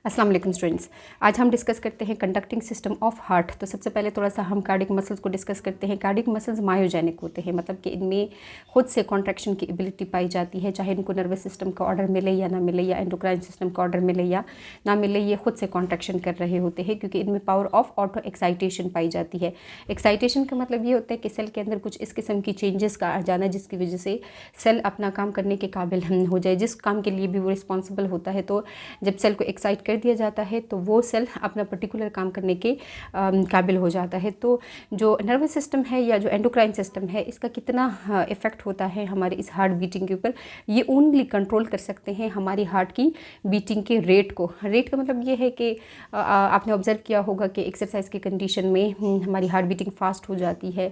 अस्सलाम वालेकुम स्टूडेंट्स। आज हम डिस्कस करते हैं कंडक्टिंग सिस्टम ऑफ हार्ट। तो सबसे पहले थोड़ा सा हम कार्डिक मसल्स को डिस्कस करते हैं। कार्डिक मसल्स मायोजेनिक होते हैं, मतलब कि इनमें खुद से कॉन्ट्रैक्शन की एबिलिटी पाई जाती है, चाहे इनको नर्वस सिस्टम का ऑर्डर मिले या ना मिले, या एंडोक्राइन सिस्टम का ऑर्डर मिले या ना मिले, ये खुद से कॉन्ट्रैक्शन कर रहे होते हैं क्योंकि इनमें पावर ऑफ ऑटो एक्साइटेशन पाई जाती है। एक्साइटेशन का मतलब ये होता है कि सेल के अंदर कुछ इस किस्म की चेंजेस का आ जाना जिसकी वजह से सेल अपना काम करने के काबिल हो जाए, जिस काम के लिए भी वो रिस्पॉन्सिबल होता है। तो जब सेल को एक्साइट कर दिया जाता है तो वो सेल अपना पर्टिकुलर काम करने के काबिल हो जाता है। तो जो नर्वस सिस्टम है या जो एंडोक्राइन सिस्टम है, इसका कितना इफ़ेक्ट होता है हमारे इस हार्ट बीटिंग के ऊपर, ये ओनली कंट्रोल कर सकते हैं हमारी हार्ट की बीटिंग के रेट को। रेट का मतलब ये है कि आपने ऑब्ज़र्व किया होगा कि एक्सरसाइज की कंडीशन में हमारी हार्ट बीटिंग फास्ट हो जाती है।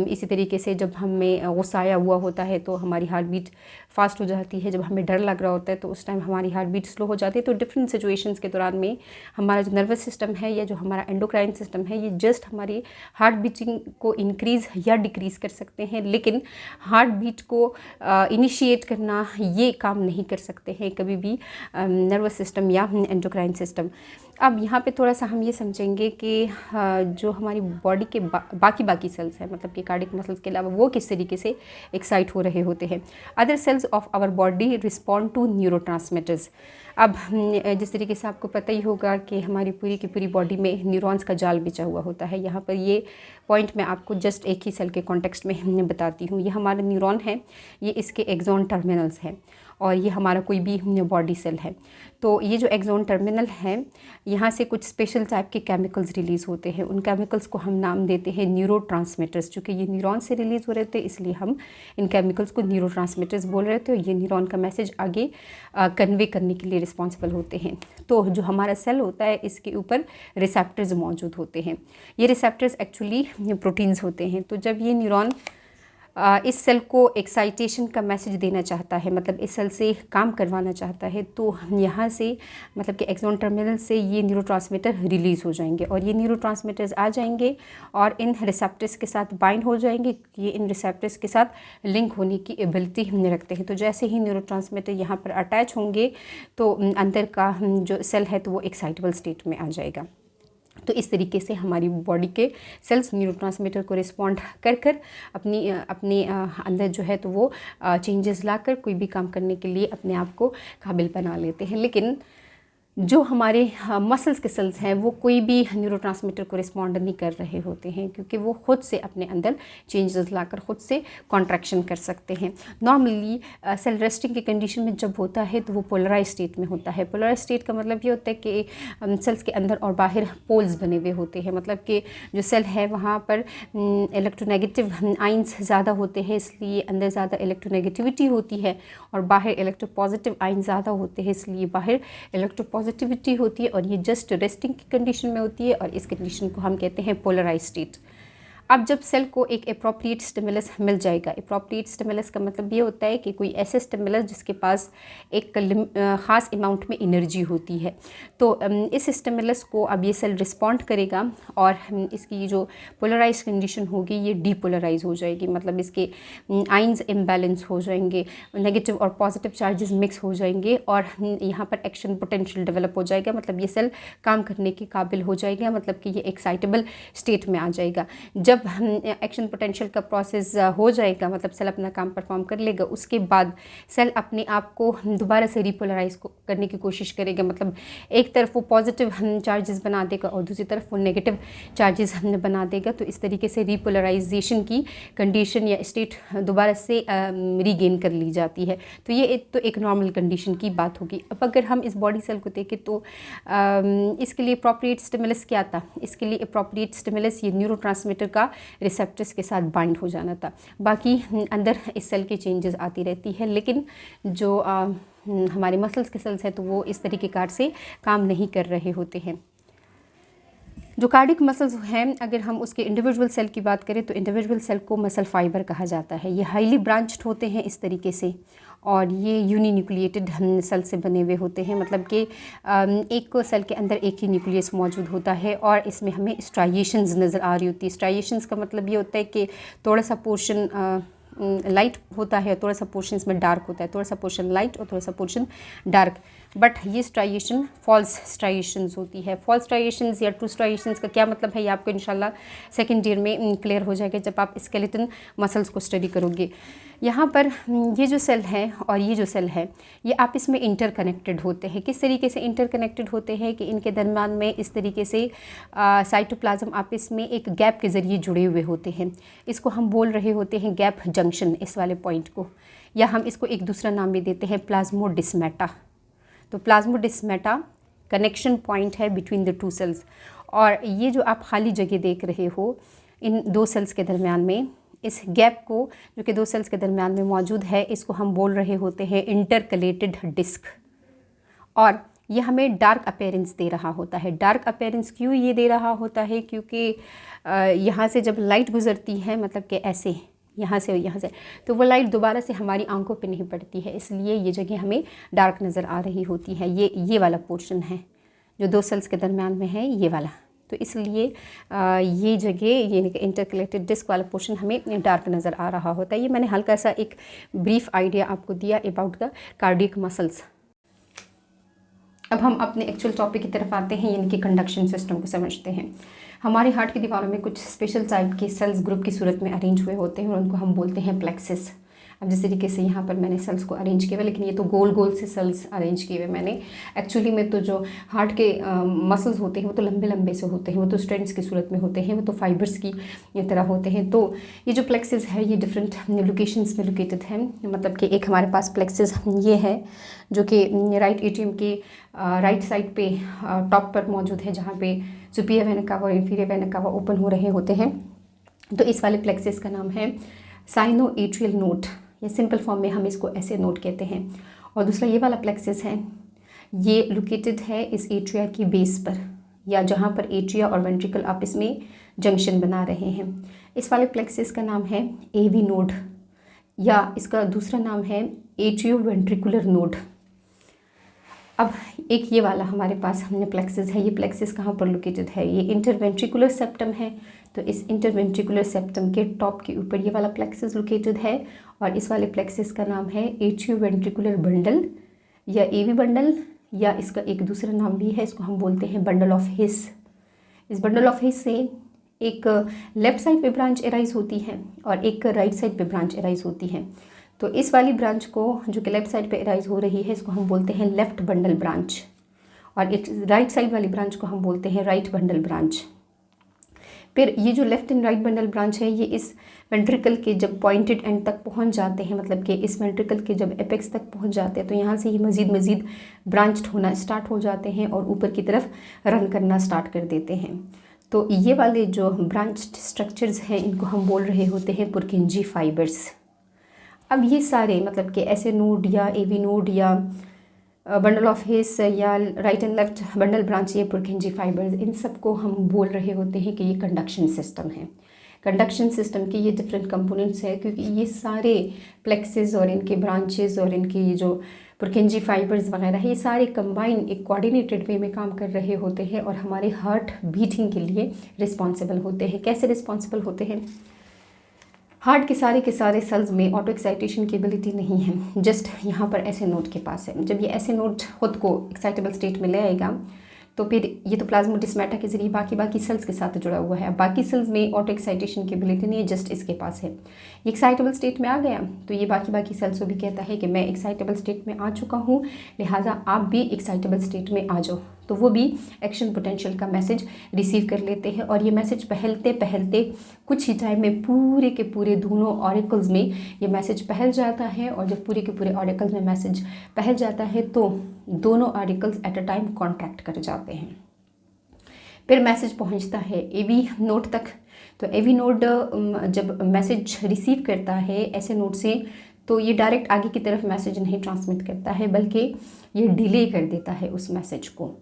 इसी तरीके से जब हमें गुस्सा आया हुआ होता है तो हमारी हार्ट बीट फास्ट हो जाती है। जब हमें डर लग रहा होता है तो उस टाइम हमारी हार्ट बीट स्लो हो जाती है। तो डिफरेंट सिचुएशंस के दौरान में हमारा जो नर्वस सिस्टम है या जो हमारा एंडोक्राइन सिस्टम है, ये जस्ट हमारी हार्ट बीटिंग को इंक्रीज़ या डिक्रीज़ कर सकते हैं, लेकिन हार्ट बीट को इनिशिएट करना ये काम नहीं कर सकते हैं कभी भी नर्वस सिस्टम या एंडोक्राइन सिस्टम। अब यहाँ पे थोड़ा सा हम ये समझेंगे कि जो हमारी बॉडी के बाकी सेल्स हैं, मतलब कि कार्डिक मसल्स के अलावा, वो किस तरीके से एक्साइट हो रहे होते हैं। Other cells of our body respond to neurotransmitters. अब जिस तरीके से आपको पता ही होगा कि हमारी पूरी की पूरी बॉडी में न्यूरॉन्स का जाल बिछा हुआ होता है। यहाँ पर ये पॉइंट मैं आपको जस्ट एक ही सेल के कॉन्टेक्स्ट में बताती हूँ। ये हमारा न्यूरॉन है, ये इसके एक्सॉन टर्मिनल्स हैं, और ये हमारा कोई भी बॉडी सेल है। तो ये जो एक्सॉन टर्मिनल है, यहाँ से कुछ स्पेशल टाइप के केमिकल्स रिलीज़ होते हैं। उन केमिकल्स को हम नाम देते हैं न्यूरोट्रांसमीटर्स। चूँकि ये न्यूरॉन से रिलीज़ हो रहे थे इसलिए हम इन केमिकल्स को न्यूरोट्रांसमीटर्स बोल रहे थे, और ये न्यूरॉन का मैसेज आगे कन्वे करने के लिए रिस्पॉन्सिबल होते हैं। तो जो हमारा सेल होता है, इसके ऊपर रिसेप्टर्स मौजूद होते हैं। ये रिसेप्टर्स एक्चुअली प्रोटीन्स होते हैं। तो जब ये न्यूरॉन इस सेल को एक्साइटेशन का मैसेज देना चाहता है, मतलब इस सेल से काम करवाना चाहता है, तो यहाँ से मतलब कि एक्सॉन टर्मिनल से ये न्यूरोट्रांसमीटर रिलीज़ हो जाएंगे, और ये न्यूरोट्रांसमीटर्स आ जाएंगे और इन रिसेप्टर्स के साथ बाइंड हो जाएंगे। ये इन रिसेप्टर्स के साथ लिंक होने की एबिलिटी रखते हैं। तो जैसे ही न्यूरोट्रांसमीटर यहाँ पर अटैच होंगे तो अंदर का जो सेल है तो वो एक्साइटेबल स्टेट में आ जाएगा। तो इस तरीके से हमारी बॉडी के सेल्स न्यूरोट्रांसमीटर को रिस्पॉन्ड कर अपने अंदर जो है तो वो चेंजेस लाकर कोई भी काम करने के लिए अपने आप को काबिल बना लेते हैं। लेकिन जो हमारे मसल्स के सेल्स हैं, वो कोई भी न्यूरोट्रांसमीटर को रिस्पॉन्ड नहीं कर रहे होते हैं, क्योंकि वो खुद से अपने अंदर चेंजेस लाकर खुद से कॉन्ट्रैक्शन कर सकते हैं। नॉर्मली सेल रेस्टिंग की कंडीशन में जब होता है तो वो पोलराइज स्टेट में होता है। पोलराइज स्टेट का मतलब ये होता है कि सेल्स के अंदर और बाहर पोल्स बने हुए होते हैं, मतलब कि जो सेल है वहाँ पर इलेक्ट्रोनेगेटिव आइंस ज़्यादा होते हैं, इसलिए अंदर ज़्यादा इलेक्ट्रोनेगेटिविटी होती है, और बाहर इलेक्ट्रोपॉजिटिव आइन ज़्यादा होते हैं, इसलिए बाहर इलेक्ट्रोपॉजिटिविटी होती है, और ये जस्ट रेस्टिंग की कंडीशन में होती है, और इस कंडीशन को हम कहते हैं पोलराइज स्टेट। अब जब सेल को एक अप्रोप्रिएट स्टिमुलस मिल जाएगा, अप्रोप्रिएट स्टिमुलस का मतलब ये होता है कि कोई ऐसे स्टिमुलस जिसके पास एक ख़ास अमाउंट में एनर्जी होती है, तो इस स्टिमुलस को अब ये सेल रिस्पॉन्ड करेगा, और इसकी जो पोलराइज कंडीशन होगी ये डीपोलराइज हो जाएगी, मतलब इसके आइंस इम्बैलेंस हो जाएंगे, नेगेटिव और पॉजिटिव चार्जेस मिक्स हो जाएंगे, और यहाँ पर एक्शन पोटेंशियल डेवलप हो जाएगा, मतलब ये सेल काम करने के काबिल हो जाएगा, मतलब कि ये एक्साइटेबल स्टेट में आ जाएगा। जब एक्शन पोटेंशियल का प्रोसेस हो जाएगा, मतलब सेल अपना काम परफॉर्म कर लेगा, उसके बाद सेल अपने आप को दोबारा से रिपोलराइज करने की कोशिश करेगा, मतलब एक तरफ वो पॉजिटिव चार्जेस बना देगा और दूसरी तरफ वो नेगेटिव चार्जेस बना देगा। तो इस तरीके से रिपोलराइजेशन की कंडीशन या स्टेट दोबारा से रीगेन कर ली जाती है। तो ये एक नॉर्मल कंडीशन की बात होगी। अब अगर हम इस बॉडी सेल को देखें तो इसके लिए अप्रोप्रिएट स्टिमुलस क्या था? इसके लिए अप्रोप्रिएट स्टिमुलस ये न्यूरोट्रांसमीटर का रिसेप्टर्स के साथ बाइंड हो जाना था। बाकी अंदर इस सेल की चेंजेस आती रहती है, लेकिन जो हमारे मसल्स के सेल्स हैं तो वो इस तरीके कार से काम नहीं कर रहे होते हैं। जो कार्डिक मसल्स हैं, अगर हम उसके इंडिविजुअल सेल की बात करें तो इंडिविजुअल सेल को मसल फाइबर कहा जाता है। ये हाईली ब्रांच्ड होते हैं इस तरीके से, और ये यूनिन्यूक्लिएटेड सेल से बने हुए होते हैं, मतलब कि एक सेल के अंदर एक ही न्यूक्लियस मौजूद होता है, और इसमें हमें स्ट्राइएशंस नज़र आ रही होती है। स्ट्राइएशंस का मतलब ये होता है कि थोड़ा सा पोर्शन लाइट होता है, थोड़ा सा पोर्शन इसमें डार्क होता है, थोड़ा सा पोर्शन लाइट और थोड़ा सा पोर्शन डार्क। बट ये स्ट्राइएशन फॉल्स स्ट्राइएशंस होती है। फॉल्स स्ट्राइएशंस या ट्रू स्ट्राइएशंस का क्या मतलब है, ये आपको इंशाल्लाह सेकंड ईयर में क्लियर हो जाएगा जब आप स्केलेटन मसल्स को स्टडी करोगे। यहाँ पर ये जो सेल है और ये जो सेल है, ये आपस में इंटरकनेक्टेड होते हैं। किस तरीके से इंटरकनेक्टेड होते हैं कि इनके दरम्यान में इस तरीके से साइटोप्लाज्म आपस में एक गैप के ज़रिए जुड़े हुए होते हैं। इसको हम बोल रहे होते हैं गैप जंक्शन, इस वाले पॉइंट को, या हम इसको एक दूसरा नाम भी देते हैं प्लाज्मोडिस्मेटा। तो प्लाज्मोडिस्मेटा कनेक्शन पॉइंट है बिटवीन द टू सेल्स। और ये जो आप खाली जगह देख रहे हो इन दो सेल्स के दरमियान में, इस गैप को जो कि दो सेल्स के दरमियान में मौजूद है, इसको हम बोल रहे होते हैं इंटरकलेटेड डिस्क। और ये हमें डार्क अपीयरेंस दे रहा होता है। डार्क अपीयरेंस क्यों ये दे रहा होता है, क्योंकि यहाँ से जब लाइट गुजरती है, मतलब कि ऐसे यहाँ से और यहाँ से, तो वो लाइट दोबारा से हमारी आंखों पे नहीं पड़ती है, इसलिए ये जगह हमें डार्क नज़र आ रही होती है। ये वाला पोर्शन है जो दो सेल्स के दरमियान में है, ये वाला। तो इसलिए ये जगह, ये इंटरकलेटेड डिस्क वाला पोर्शन हमें डार्क नज़र आ रहा होता है। ये मैंने हल्का सा एक ब्रीफ आइडिया आपको दिया अबाउट द कार्डियक मसल्स। अब हम अपने एक्चुअल टॉपिक की तरफ आते हैं, यानी कि कंडक्शन सिस्टम को समझते हैं। हमारे हार्ट की दीवारों में कुछ स्पेशल टाइप के सेल्स ग्रुप की सूरत में अरेंज हुए होते हैं और उनको हम बोलते हैं प्लेक्सिस। अब जिस तरीके से यहाँ पर मैंने सेल्स को अरेंज किए हुए, लेकिन ये तो गोल गोल से सेल्स अरेंज किए हुए मैंने। एक्चुअली में तो जो हार्ट के मसल्स होते हैं वो तो लंबे लंबे से होते हैं, वो तो स्ट्रेंड्स की सूरत में होते हैं, वो तो फाइबर्स की तरह होते हैं। तो ये जो प्लेक्सिस है ये डिफरेंट लोकेशंस में लोकेटेड है। मतलब कि एक हमारे पास प्लेक्सिस ये है जो कि राइट एट्रियम के राइट साइड पे टॉप पर मौजूद है, जहाँ पे सुपीरियर वेना कावा और इंफीरियर वेना कावा ओपन हो रहे होते हैं। तो इस वाले प्लेक्सिस का नाम है साइनो एट्रियल नोड, या सिंपल फॉर्म में हम इसको ऐसे नोड कहते हैं। और दूसरा ये वाला प्लेक्सिस है, ये लोकेटेड है इस एट्रिया की बेस पर, या जहाँ पर एट्रिया और वेंट्रिकल आपस में जंक्शन बना रहे हैं। इस वाले प्लेक्सिस का नाम है एवी नोड, या इसका दूसरा नाम है एट्रियो वेंट्रिकुलर नोड। अब एक ये वाला हमारे पास हमने प्लेक्सिस है, ये प्लेक्सिस कहाँ पर लोकेटेड है, ये इंटरवेंट्रिकुलर सेप्टम है। तो इस इंटरवेंट्रिकुलर सेप्टम के टॉप के ऊपर ये वाला प्लेक्सिस लोकेटेड है, और इस वाले प्लेक्सिस का नाम है एट्रियो वेंट्रिकुलर बंडल या एवी बंडल, या इसका एक दूसरा नाम भी है, इसको हम बोलते हैं बंडल ऑफ हिस। इस बंडल ऑफ हिस से एक लेफ्ट साइड पे ब्रांच एराइज होती है और एक राइट साइड पे ब्रांच एराइज होती है। तो इस वाली ब्रांच को जो कि लेफ़्ट साइड पे एराइज हो रही है, इसको हम बोलते हैं लेफ़्ट बंडल ब्रांच, और एक राइट साइड वाली ब्रांच को हम बोलते हैं राइट बंडल ब्रांच। फिर ये जो left and right bundle branch है, ये इस वेंट्रिकल के जब पॉइंटेड एंड तक पहुंच जाते हैं, मतलब कि इस वेंट्रिकल के जब एपेक्स तक पहुंच जाते हैं, तो यहाँ से ये मज़ीद ब्रांच्ड होना स्टार्ट हो जाते हैं और ऊपर की तरफ रन करना स्टार्ट कर देते हैं। तो ये वाले जो ब्रांच्ड स्ट्रक्चर्स हैं, इनको हम बोल रहे होते हैं पुरकिंजी फाइबर्स। अब ये सारे मतलब कि ऐसे नोड या एवी नोड या बंडल ऑफ हिस या right and left bundle branch, ये पुरकिंजी फाइबर्स, इन सब को हम बोल रहे होते हैं कि ये कंडक्शन सिस्टम है। कंडक्शन सिस्टम के ये डिफरेंट कंपोनेंट्स हैं, क्योंकि ये सारे प्लेक्सिस और इनके ब्रांचेस और इनके ये जो पुरकिंजी फाइबर्स वगैरह, ये सारे कंबाइन एक कोऑर्डिनेटेड वे में काम कर रहे होते हैं और हमारे हार्ट बीटिंग के लिए रिस्पॉन्सिबल होते हैं। कैसे रिस्पॉन्सिबल होते हैं? हार्ट के सारे सेल्स में ऑटो एक्साइटेशन की एबिलिटी नहीं है, जस्ट यहाँ पर ऐसे नोड के पास है। जब ये ऐसे नोड खुद को एक्साइटेबल स्टेट में ले आएगा, तो फिर ये तो प्लाज्मोडिस्मेटा के जरिए बाकी सेल्स के साथ जुड़ा हुआ है। अब बाकी सेल्स में ऑटो एक्साइटेशन की एबिलिटी नहीं है, जस्ट इसके पास है। ये एक्साइटेबल स्टेट में आ गया, तो ये बाकी सेल्स को भी कहता है कि मैं एक्साइटेबल स्टेट में आ चुका हूँ, लिहाजा आप भी एक्साइटेबल स्टेट में आ जाओ। तो वो भी एक्शन पोटेंशियल का मैसेज रिसीव कर लेते हैं, और ये मैसेज पहलते कुछ ही टाइम में पूरे के पूरे दोनों ऑरिकल्स में ये मैसेज पहल जाता है। और जब पूरे के पूरे ऑरिकल्स में मैसेज पहल जाता है, तो दोनों auricles at a time contract कर जाते हैं। फिर मैसेज पहुंचता है एवी नोड तक। तो एवी नोड जब मैसेज रिसीव करता है ऐसे नोड से, तो ये डायरेक्ट आगे की तरफ मैसेज नहीं ट्रांसमिट करता है, बल्कि ये डिले कर देता है उस मैसेज को।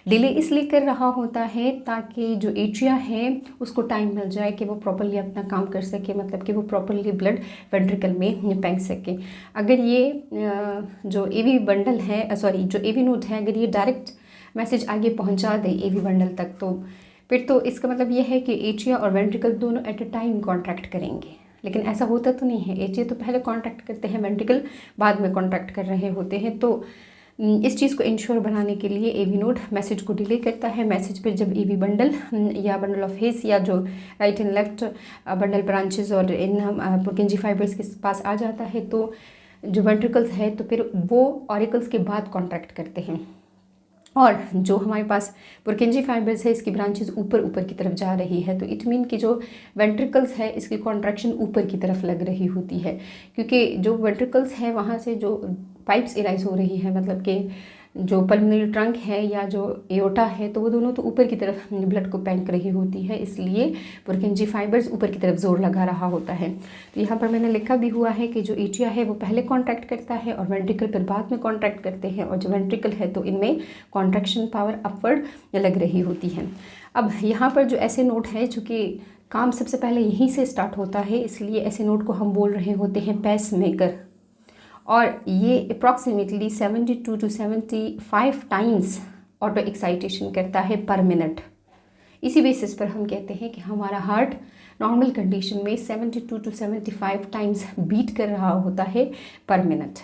डिले इसलिए कर रहा होता है ताकि जो एट्रिया है उसको टाइम मिल जाए कि वो प्रॉपर्ली अपना काम कर सके, मतलब कि वो प्रॉपर्ली ब्लड वेंट्रिकल में फेंक सके। अगर ये जो एवी बंडल है, जो एवी नोड है, अगर ये डायरेक्ट मैसेज आगे पहुंचा दे एवी बंडल तक, तो फिर तो इसका मतलब ये है कि एट्रिया और वेंट्रिकल दोनों एट अ टाइम कॉन्ट्रैक्ट करेंगे। लेकिन ऐसा होता तो नहीं है, एट्रिया तो पहले कॉन्ट्रैक्ट करते हैं, वेंट्रिकल बाद में कॉन्ट्रैक्ट कर रहे होते हैं। तो इस चीज़ को इंश्योर बनाने के लिए एवी नोड मैसेज को डिले करता है। मैसेज पर जब एवी बंडल या बंडल ऑफ हेस या जो right and left bundle branches और इन पुर्किंजी फाइबर्स के पास आ जाता है तो जो वेंट्रिकल्स है तो फिर वो ऑरिकल्स के बाद कॉन्ट्रैक्ट करते हैं। और जो हमारे पास पुर्किंजी फाइबर्स है इसकी ब्रांचेस ऊपर ऊपर की तरफ जा रही है, तो इट मीन कि जो वेंट्रिकल्स है इसकी कॉन्ट्रैक्शन ऊपर की तरफ लग रही होती है, क्योंकि जो वेंट्रिकल्स है वहाँ से जो पाइप्स इराइज हो रही है, मतलब कि जो पल्मोनरी ट्रंक है या जो एओर्टा है तो वो दोनों तो ऊपर की तरफ ब्लड को पैंक रही होती है, इसलिए पुर्किंजी फाइबर्स ऊपर की तरफ जोर लगा रहा होता है। तो यहाँ पर मैंने लिखा भी हुआ है कि जो एट्रिया है वो पहले कॉन्ट्रैक्ट करता है और वेंट्रिकल फिर बाद में कॉन्ट्रैक्ट करते हैं, और जो वेंट्रिकल है तो इनमें कॉन्ट्रैक्शन पावर अपवर्ड लग रही होती है। अब यहाँ पर जो ऐसे नोट है चूँकि काम सबसे पहले यहीं से स्टार्ट होता है, इसलिए ऐसे नोट को हम बोल रहे होते हैं पेस मेकर, और ये approximately 72 to 75 times auto excitation करता है पर मिनट। इसी बेसिस पर हम कहते हैं कि हमारा हार्ट नॉर्मल कंडीशन में 72 to 75 टाइम्स बीट कर रहा होता है पर मिनट।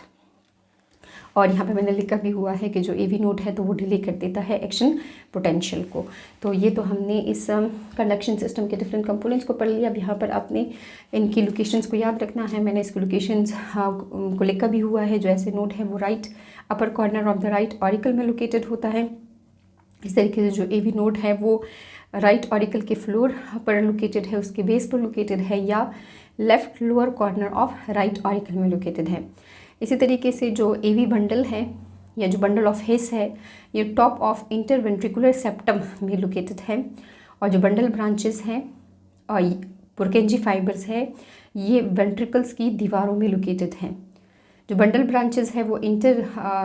और यहाँ पे मैंने लिखा भी हुआ है कि जो एवी नोड है तो वो डिले कर देता है एक्शन पोटेंशियल को। तो ये तो हमने इस कंडक्शन सिस्टम के डिफरेंट कंपोनेंट्स को पढ़ लिया। अब यहाँ पर आपने इनकी लोकेशंस को याद रखना है। मैंने इसकी लोकेशंस को लिखा भी हुआ है। जो ऐसे नोड है वो right upper corner of the right auricle में लोकेटेड होता है। इस तरीके से जो एवी नोड है वो राइट ऑरिकल के फ्लोर पर लोकेटेड है, उसके बेस पर लोकेटेड है, या left lower corner of right auricle में लोकेटेड है। इसी तरीके से जो एवी बंडल है या जो बंडल ऑफ हेस है ये टॉप ऑफ इंटरवेंट्रिकुलर सेप्टम में लोकेटेड है, और जो बंडल ब्रांचेस हैं और पुर्किंजी फाइबर्स है ये वेंट्रिकल्स की दीवारों में लोकेटेड हैं। जो बंडल ब्रांचेस है वो इंटर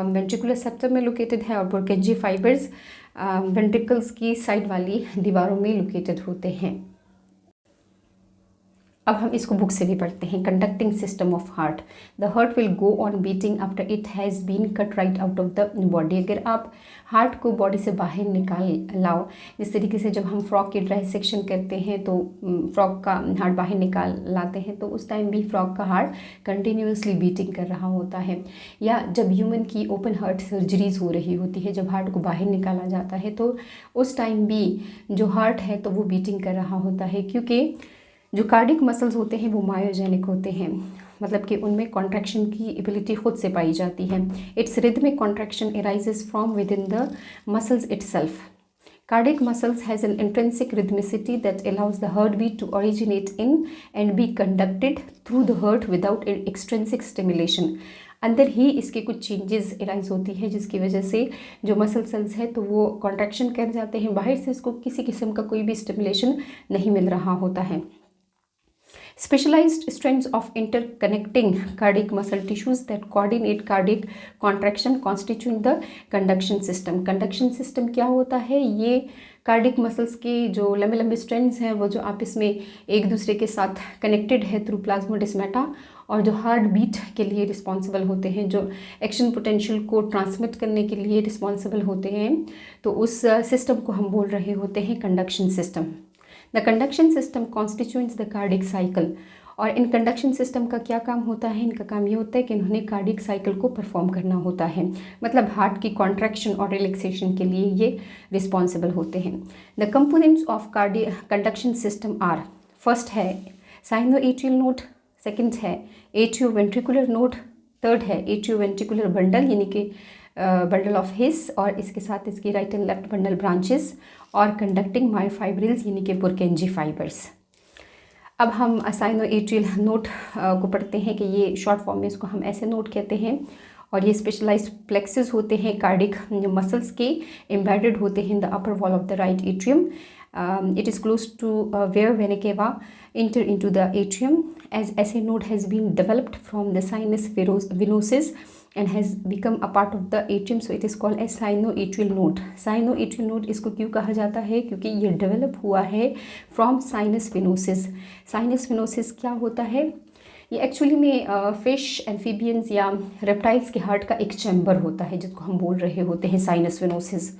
वेंट्रिकुलर सेप्टम में लोकेटेड है और पुर्किंजी फाइबर्स वेंट्रिकल्स की साइड वाली दीवारों में लोकेटेड होते हैं। अब हम इसको बुक से भी पढ़ते हैं। Conducting system of heart, the heart will go on beating after it has been cut right out of the body. अगर आप हार्ट को बॉडी से बाहर निकाल लाओ, जिस तरीके से जब हम फ्रॉक की डाइसेक्शन करते हैं तो फ्रॉक का हार्ट बाहर निकाल लाते हैं, तो उस टाइम भी फ्रॉक का हार्ट कंटिन्यूसली बीटिंग कर रहा होता है। या जब ह्यूमन की ओपन हार्ट सर्जरीज हो रही होती है, जब हार्ट को बाहर निकाला जाता है तो उस टाइम भी जो हार्ट है तो वो बीटिंग कर रहा होता है, क्योंकि जो कार्डिक मसल्स होते हैं वो मायोजेनिक होते हैं, मतलब कि उनमें कॉन्ट्रैक्शन की एबिलिटी खुद से पाई जाती है। It's rhythmic contraction arises from with in the muscles itself. Cardiac muscles has an intrinsic rhythmicity that allows the heartbeat to originate in and be conducted through the heart without extrinsic stimulation। अंदर ही इसके कुछ changes arise होती है जिसकी वजह से जो muscle cells है तो वो कॉन्ट्रैक्शन कर जाते हैं, बाहर से इसको किसी किस्म का कोई भी स्टिमुलेशन नहीं मिल रहा होता है। Specialized strands of interconnecting cardiac muscle tissues that coordinate cardiac contraction constitute the conduction system। conduction system क्या होता है? ये कार्डिक मसल्स के जो लंबे लंबे स्ट्रैंड्स हैं वो जो आपस में एक दूसरे के साथ कनेक्टेड है थ्रू प्लाज्मोडेस्माटा, और जो हार्ट बीट के लिए रिस्पॉन्सिबल होते हैं, जो एक्शन पोटेंशियल को ट्रांसमिट करने के लिए रिस्पॉन्सिबल होते हैं, तो उस सिस्टम को हम बोल रहे होते हैं conduction system. The conduction system constituents the cardiac cycle. और इन कंडक्शन सिस्टम का क्या काम होता है? इनका काम ये होता है कि इन्होंने कार्डिक साइकिल को परफॉर्म करना होता है, मतलब हार्ट की कॉन्ट्रैक्शन और रिलैक्सेशन के लिए ये रिस्पॉन्सिबल होते हैं। The components of conduction system are, first है साइनोएट्रियल नोड, सेकंड है एट्रियोवेंट्रिकुलर नोड, थर्ड है एट्रियोवेंट्रिकुलर बंडल यानी कि बंडल ऑफ हिस, और इसके साथ इसकी right and left bundle branches, और कंडक्टिंग मायोफाइब्रिल्स यानी कि पुर्किंजी फाइबर्स। अब हम साइनोएट्रियल नोड को पढ़ते हैं कि ये शॉर्ट फॉर्म में इसको हम ऐसे नोड कहते हैं, और ये स्पेशलाइज्ड प्लेक्सेस होते हैं कार्डिक मसल्स के, एम्बेडेड होते हैं in the upper wall of the right atrium. It is close to where vena cava enter into the atrium, as SA node has been developed from the sinus venosus and has become a part of the atrium, so it is called as sinoatrial node। sinoatrial node इसको क्यों कहा जाता है? क्योंकि ये develop हुआ है from sinus venosus. Sinus venosus क्या होता है? ये एक्चुअली में फिश, एम्फीबियंस या रेप्टाइल्स के हार्ट का एक चैम्बर होता है जिसको हम बोल रहे होते हैं साइनस विनोसिस,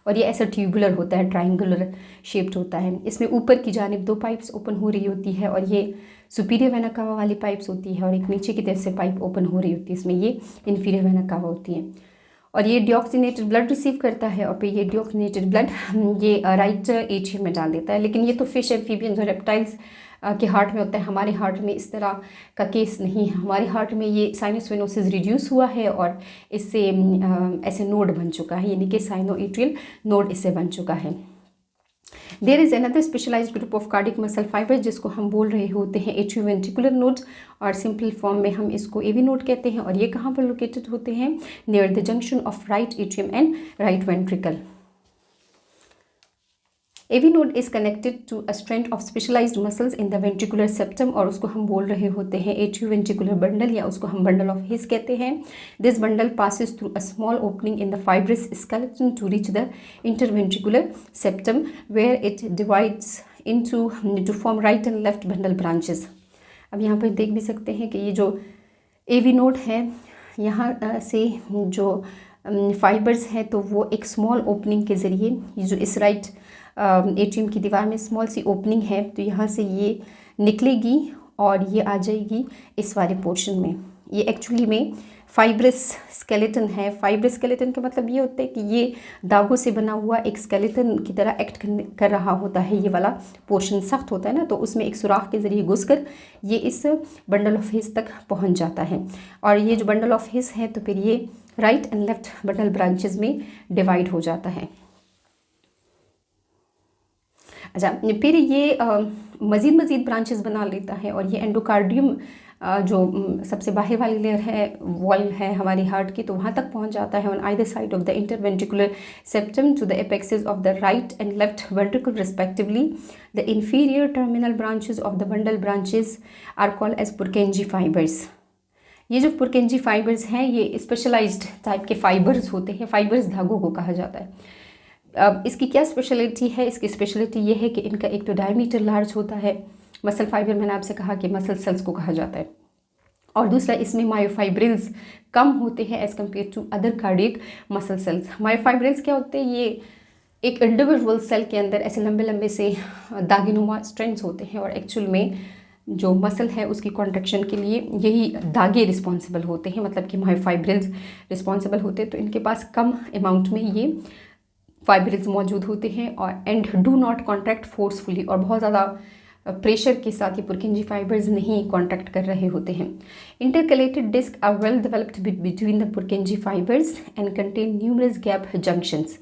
और ये ऐसा ट्यूबुलर होता है, ट्राइंगुलर शेप्ड होता है। इसमें ऊपर की जानिब दो पाइप्स ओपन हो रही होती है, और ये सुपीरियर वेना कावा वाली पाइप्स होती है, और एक नीचे की तरफ से पाइप ओपन हो रही होती है, इसमें ये इन्फीरियर वेना कावा होती है। और ये डिऑक्सीनेटेड ब्लड रिसीव करता है और फिर ये डिऑक्सीनेटेड ब्लड ये राइट एट्रियम में डाल देता है। लेकिन ये तो फिश, एम्फीबियंस और रेप्टाइल्स के हार्ट में होता है। हमारे हार्ट में इस तरह का केस नहीं है। हमारे हार्ट में ये साइनस वेनोसिस रिड्यूस हुआ है और इससे ऐसे नोड बन चुका है, यानी कि साइनो एट्रियल नोड इससे बन चुका है। There is another specialised group of cardiac muscle fiber जिसको हम बोल रहे होते हैं एट्रियोवेंट्रिकुलर नोड्स, और सिंपल फॉर्म में हम इसको एवी नोड कहते हैं। और ये कहाँ पर लोकेटेड होते हैं? Near the junction of right atrium and right ventricle. AV node is connected to a strand of specialised muscles in the ventricular septum, और उसको हम बोल रहे होते हैं एट्रियोवेंट्रिकुलर बंडल, या उसको हम बंडल ऑफ हिस कहते हैं। This bundle passes through a small opening in the fibrous skeleton to reach the interventricular septum where it divides into two form right and left bundle branches. अब यहाँ पर देख भी सकते हैं कि ये जो एवी नोड है, यहाँ से जो फाइबर्स हैं तो वो एक स्मॉल ओपनिंग के ज़रिए, ये जो इस राइट एट्रियम की दीवार में स्मॉल सी ओपनिंग है तो यहाँ से ये निकलेगी और ये आ जाएगी इस वाले पोर्शन में। ये एक्चुअली में फाइब्रस स्केलेटन है। फाइब्रस स्केलेटन का मतलब ये होता है कि ये दागों से बना हुआ एक स्केलेटन की तरह एक्ट कर रहा होता है। ये वाला पोर्शन सख्त होता है ना, तो उसमें एक सुराख के ज़रिए घुसकर ये इस बंडल ऑफ हिस तक पहुंच जाता है। और ये जो बंडल ऑफ हिस है तो फिर ये right and left bundle branches में डिवाइड हो जाता है। अच्छा, फिर ये मज़ीद ब्रांचेस बना लेता है और ये एंडोकार्डियम जो सबसे बाहर वाली लेयर है, वॉल है हमारी हार्ट की, तो वहाँ तक पहुँच जाता है on either side of the interventricular septum to the apexes of the right and left ventricle respectively. The inferior terminal branches of the bundle branches are called as Purkinje fibers. ये जो पुरकेंजी fibres हैं ये specialised type के fibres होते हैं। Fibres धागों को कहा जाता है। अब इसकी क्या स्पेशलिटी है? इसकी स्पेशलिटी ये है कि इनका एक तो डायमीटर लार्ज होता है। मसल फाइबर, मैंने आपसे कहा कि मसल सेल्स को कहा जाता है, और दूसरा इसमें मायोफाइब्रिल्स कम होते हैं as compared to other cardiac muscle cells. Myofibrils क्या होते हैं? ये एक इंडिविजुअल सेल के अंदर ऐसे लंबे लंबे से दागिनुमा स्ट्रैंड्स होते हैं, और एक्चुअल में जो मसल है उसकी कॉन्ट्रैक्शन के लिए यही धागे रिस्पॉन्सिबल होते हैं, मतलब कि मायोफाइब्रिल्स रिस्पॉन्सिबल होते हैं। तो इनके पास कम अमाउंट में ये फाइब्रिल्स मौजूद होते हैं और and do not contract forcefully, और बहुत ज़्यादा प्रेशर के साथ ये पुरकेंजी फाइबर्स नहीं कॉन्ट्रैक्ट कर रहे होते हैं। Intercalated disc are well developed between the Purkinje fibers and contain numerous gap junctions.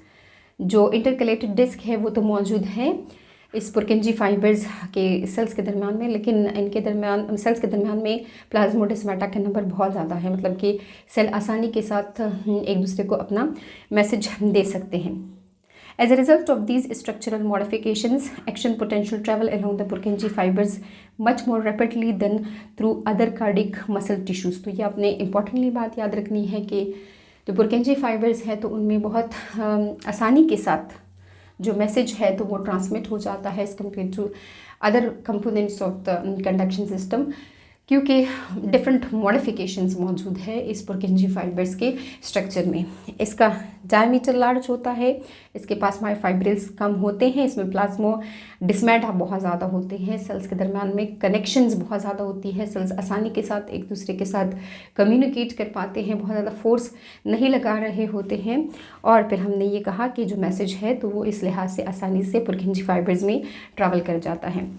जो इंटरकलेटेड डिस्क है वो तो मौजूद है इस पुरकेंजी फाइबर्स के सेल्स के दरमियान में, लेकिन इनके दरमियान सेल्स के दरमियान में प्लाज्मोडेस्माटा का नंबर बहुत ज़्यादा है, मतलब कि सेल आसानी के साथ एक दूसरे को अपना मैसेज दे सकते हैं। As a result of these structural modifications, action potential travel along the Purkinje fibers much more rapidly than through other cardiac muscle tissues। तो ये आपने इम्पॉर्टेंटली बात याद रखनी है कि जो पुरकेंजी फाइबर्स है तो उनमें बहुत आसानी के साथ जो मैसेज है तो वो ट्रांसमिट हो जाता है as compared to other components of the conduction system, क्योंकि डिफरेंट मॉडिफिकेशंस मौजूद है इस पुरकेंजी फाइबर्स के स्ट्रक्चर में। इसका डायमीटर लार्ज होता है, इसके पास मायोफाइब्रिल्स कम होते हैं, इसमें प्लाज्मोडेस्माटा बहुत ज़्यादा होते हैं, सेल्स के दरमियान में कनेक्शंस बहुत ज़्यादा होती है, सेल्स आसानी के साथ एक दूसरे के साथ कम्युनिकेट कर पाते हैं, बहुत ज़्यादा फोर्स नहीं लगा रहे होते हैं। और फिर हमने ये कहा कि जो मैसेज है तो वो इस लिहाज से आसानी से पुरकेंजी फाइबर्स में ट्रैवल कर जाता है।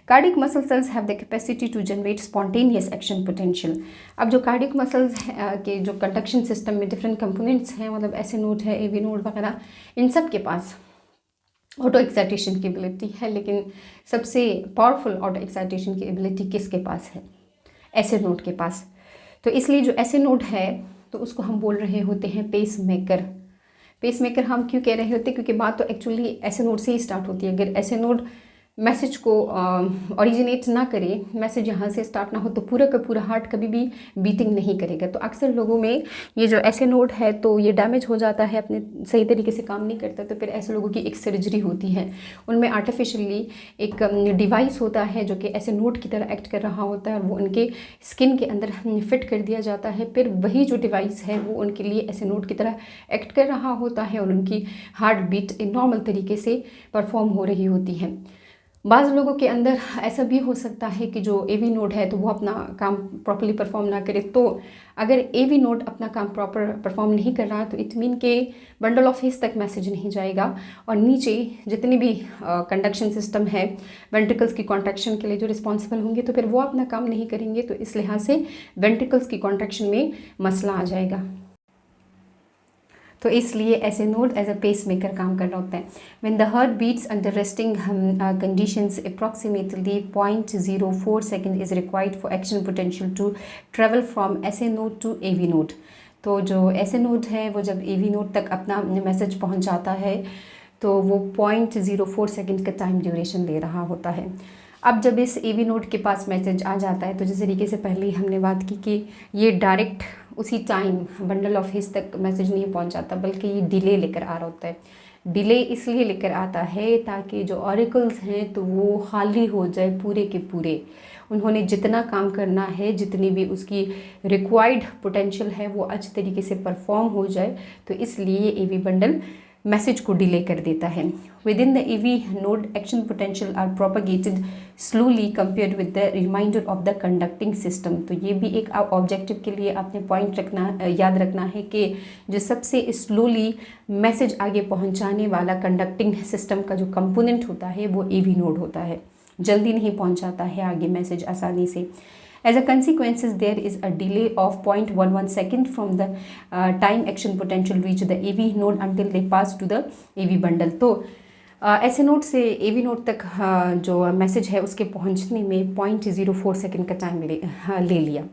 Cardiac muscle cells have the capacity to generate spontaneous action potential. अब जो कार्डिक मसल्स के जो कंडक्शन सिस्टम में डिफरेंट कंपोनेंट्स हैं, मतलब ऐसे नोड है, एवी नोड वगैरह, इन सब के पास ऑटो एक्साइटेशन की एबिलिटी है, लेकिन सबसे पावरफुल ऑटो एक्साइटेशन की एबिलिटी किसके पास है? ऐसे नोड के पास। तो इसलिए जो ऐसे नोड है तो उसको हम बोल रहे होते हैं पेस मेकर। पेस मेकर हम क्यों कह रहे होते हैं? क्योंकि बात तो एक्चुअली ऐसे नोड से ही स्टार्ट होती है। अगर ऐसे नोड मैसेज को ओरिजिनेट ना करे, मैसेज यहाँ से स्टार्ट ना हो, तो पूरा का पूरा हार्ट कभी भी बीटिंग नहीं करेगा। तो अक्सर लोगों में ये जो ऐसे नोड है तो ये डैमेज हो जाता है, अपने सही तरीके से काम नहीं करता, तो फिर ऐसे लोगों की एक सर्जरी होती है। उनमें आर्टिफिशियली एक डिवाइस होता है जो कि ऐसे नोड की तरह एक्ट कर रहा होता है, और वो उनके स्किन के अंदर फिट कर दिया जाता है। फिर वही जो डिवाइस है वो उनके लिए ऐसे नोड की तरह एक्ट कर रहा होता है और उनकी हार्ट बीट नॉर्मल तरीके से परफॉर्म हो रही होती है। बाज़ लोगों के अंदर ऐसा भी हो सकता है कि जो एवी नोड है तो वो अपना काम प्रॉपरली परफॉर्म ना करे। तो अगर एवी नोड अपना काम प्रॉपर परफॉर्म नहीं कर रहा तो इट मीन के बंडल ऑफ हिस तक मैसेज नहीं जाएगा, और नीचे जितनी भी कंडक्शन सिस्टम है वेंट्रिकल्स की कॉन्ट्रैक्शन के लिए जो रिस्पॉन्सिबल होंगे तो फिर वो अपना काम नहीं करेंगे, तो इस लिहाज से वेंट्रिकल्स की कॉन्ट्रैक्शन में मसला आ जाएगा। तो इसलिए SA node as a pacemaker काम कर रहा होता है। When the heart beats under resting conditions approximately 0.04 second is required for action potential to travel from SA node to AV node. तो जो ऐसे नोड है वो जब एवी नोड तक अपना मैसेज पहुंच जाता है तो वो 0.04 सेकेंड का टाइम ड्यूरेशन ले रहा होता है। अब जब इस एवी नोड के पास मैसेज आ जाता है तो जिस तरीके से पहले ही हमने बात की कि ये डायरेक्ट उसी टाइम बंडल ऑफ हिस तक मैसेज नहीं पहुंच जाता, बल्कि ये डिले लेकर आ रहा होता है। डिले इसलिए लेकर आता है ताकि जो ऑरिकल्स हैं तो वो खाली हो जाए पूरे के पूरे, उन्होंने जितना काम करना है, जितनी भी उसकी रिक्वायर्ड पोटेंशियल है वो अच्छे तरीके से परफॉर्म हो जाए, तो इसलिए एवी बंडल मैसेज को डिले कर देता है। Within the AV node action potential are propagated slowly compared with the remainder of the conducting system. तो ये भी एक ऑब्जेक्टिव के लिए आपने पॉइंट याद रखना है कि जो सबसे स्लोली मैसेज आगे पहुंचाने वाला कंडक्टिंग सिस्टम का जो कंपोनेंट होता है वो एवी नोड होता है, जल्दी नहीं पहुंचाता है आगे मैसेज आसानी से। As a consequence, there is a delay of 0.11 second from the time action potential reach the AV node until they pass to the AV bundle। तो ऐसे नोड से AV नोड तक जो मैसेज है उसके पहुंचने में 0.04 सेकेंड का टाइम ले लिया।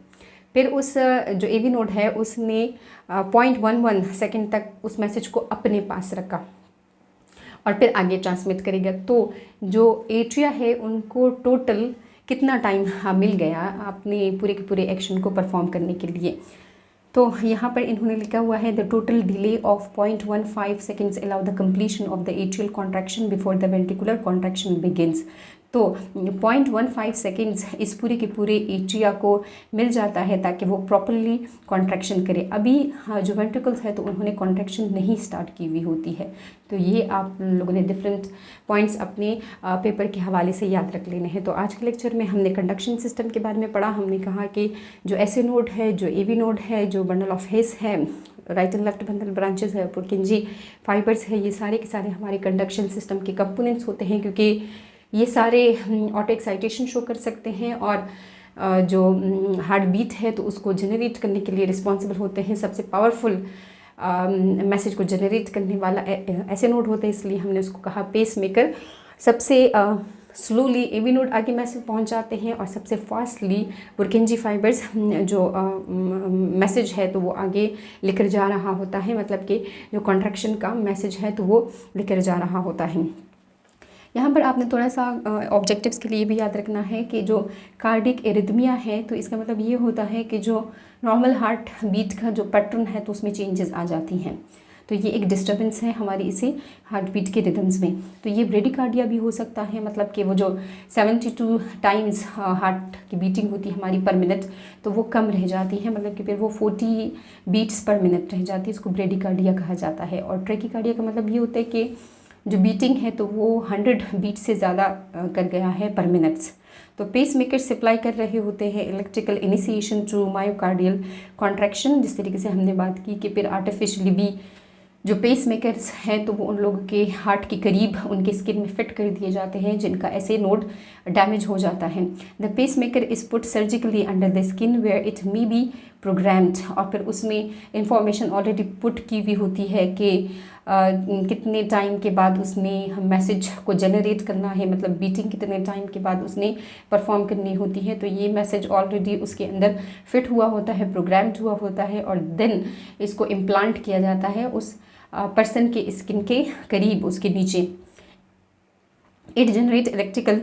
फिर उस जो AV नोड है उसने 0.11 सेकेंड तक उस मैसेज को अपने पास रखा और फिर आगे ट्रांसमिट करेगा। तो जो एट्रिया है उनको टोटल कितना टाइम मिल गया अपने पूरे के पूरे एक्शन को परफॉर्म करने के लिए। तो यहाँ पर इन्होंने लिखा हुआ है the total delay of 0.15 seconds allow the completion of the atrial contraction before the ventricular contraction begins. तो 0.15 सेकेंड्स इस पूरे के पूरे एट्रिया को मिल जाता है ताकि वो प्रॉपरली कॉन्ट्रैक्शन करे। अभी जो वेंट्रिकल्स है तो उन्होंने कॉन्ट्रैक्शन नहीं स्टार्ट की हुई होती है। तो ये आप लोगों ने डिफरेंट पॉइंट्स अपने पेपर के हवाले से याद रख लेने हैं। तो आज के लेक्चर में हमने कंडक्शन सिस्टम के बारे में पढ़ा। हमने कहा कि जो ऐसे नोड है, जो एवी नोड है, जो बंडल ऑफ हिस है, right and left bundle branches है, पुरकिंजी फाइबर्स है, ये सारे के सारे हमारे कंडक्शन सिस्टम के कंपोनेंट्स होते हैं, क्योंकि ये सारे ऑटो एक्साइटेशन शो कर सकते हैं और जो हार्ट बीट है तो उसको जनरेट करने के लिए रिस्पॉन्सिबल होते हैं। सबसे पावरफुल मैसेज को जनरेट करने वाला ऐसे नोड होते हैं, इसलिए हमने उसको कहा पेस मेकर। सबसे स्लोली एवी नोड आगे मैसेज पहुंच जाते हैं और सबसे फास्टली पुरकिंजी फाइबर्स जो मैसेज है तो वो आगे लेकर जा रहा होता है, मतलब कि जो कॉन्ट्रैक्शन का मैसेज है तो वो लेकर जा रहा होता है। यहाँ पर आपने थोड़ा सा ऑब्जेक्टिव्स के लिए भी याद रखना है कि जो कार्डिक एरिथमिया है तो इसका मतलब ये होता है कि जो नॉर्मल हार्ट बीट का जो पैटर्न है तो उसमें चेंजेस आ जाती हैं। तो ये एक डिस्टर्बेंस है हमारी इसी हार्ट बीट के रिदम्स में। तो ये ब्रेडिकार्डिया भी हो सकता है, मतलब कि वो जो 72 टाइम्स हार्ट की बीटिंग होती है हमारी पर मिनट तो वो कम रह जाती है, मतलब कि फिर वो 40 बीट्स पर मिनट रह जाती है, इसको ब्रेडिकार्डिया कहा जाता है। और ट्रैकिकार्डिया का मतलब ये होता है कि जो बीटिंग है तो वो 100 बीट से ज़्यादा कर गया है पर मिनट्स। तो पेस मेकर सप्लाई कर रहे होते हैं electrical initiation to myocardial contraction, जिस तरीके से हमने बात की कि फिर आर्टिफिशियली भी जो पेस मेकर्स हैं तो वो उन लोगों के हार्ट के करीब उनके स्किन में फिट कर दिए जाते हैं जिनका ऐसे नोड डैमेज हो जाता है। The pacemaker is put surgically under the skin where it may be programmed, और फिर उसमें इंफॉर्मेशन ऑलरेडी पुट की हुई होती है कि कितने टाइम के बाद उसने मैसेज को जनरेट करना है, मतलब बीटिंग कितने टाइम के बाद उसने परफॉर्म करनी होती है। तो ये मैसेज ऑलरेडी उसके अंदर फिट हुआ होता है, प्रोग्राम्ड हुआ होता है, और देन इसको इम्प्लांट किया जाता है उस पर्सन के स्किन के करीब, उसके नीचे। It generate electrical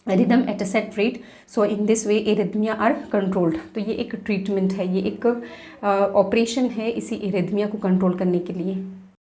rhythm at a set rate, so in this way arrhythmia are controlled. तो ये एक ट्रीटमेंट है, ये एक ऑपरेशन है इसी एरिथमिया को कंट्रोल करने के लिए।